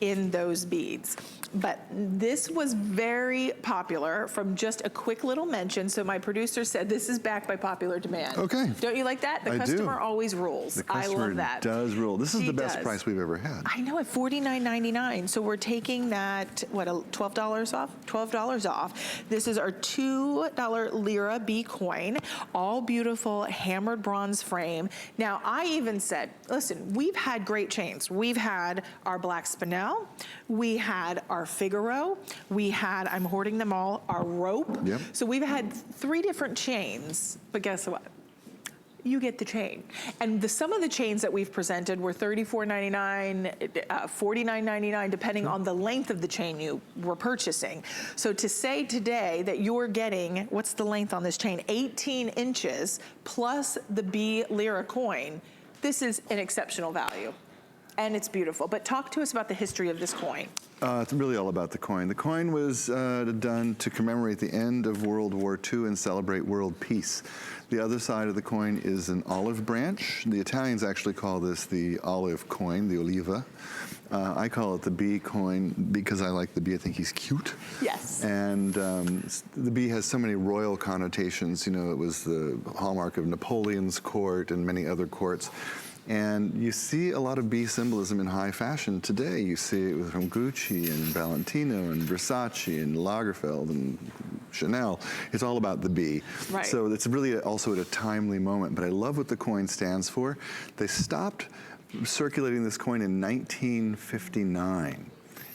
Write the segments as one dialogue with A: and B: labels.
A: in those beads. But this was very popular from just a quick little mention. So my producer said this is backed by popular demand.
B: Okay.
A: Don't you like that? The customer always rules.
B: The customer
A: I love that.
B: does rule. This is the best price we've ever had.
A: I know, at $49.99. So we're taking that, what, $12 off? $12 off. This is our $2 Lira B coin, all beautiful hammered bronze frame. Now, I even said, listen, we've had great chains. We've had our Black Spinel, we had our Figaro, we had, I'm hoarding them all, our rope.
B: Yep. So
A: we've had 3 different chains, but guess what? You get the chain. And some of the chains that we've presented were $34.99, $49.99, depending on the length of the chain you were purchasing. So to say today that you're getting, what's the length on this chain? 18 inches plus the B Lira coin, this is an exceptional value. And it's beautiful. But talk to us about the history of this coin.
B: It's really all about the coin. The coin was done to commemorate the end of World War II and celebrate world peace. The other side of the coin is an olive branch. The Italians actually call this the olive coin, the oliva. I call it the bee coin because I like the bee. I think he's cute.
A: Yes.
B: And the bee has so many royal connotations. You know, it was the hallmark of Napoleon's court and many other courts. And you see a lot of bee symbolism in high fashion today. You see it from Gucci and Valentino and Versace and Lagerfeld and Chanel. It's all about the bee.
A: Right.
B: So it's really also at a timely moment. But I love what the coin stands for. They stopped circulating this coin in 1959.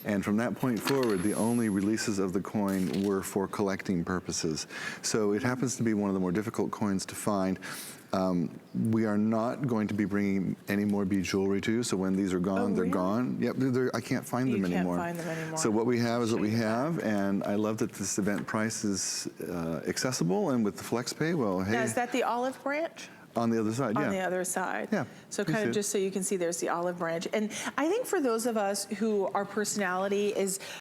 B: And from that point forward, the only releases of the coin were for collecting purposes. So it happens to be one of the more difficult coins to find. We are not going to be bringing any more bead jewelry to you, so when these are gone, they're gone. Yep, I can't find them anymore.
A: You can't find them anymore.
B: So what we have is what we have, and I love that this event price is accessible, and with the FlexPay, well, hey.
A: Now, is that the olive branch?
B: On the other side, yeah.
A: On the other side.
B: Yeah.
A: So kind of just so you can see, there's the olive branch. And I think for those of us who our personality is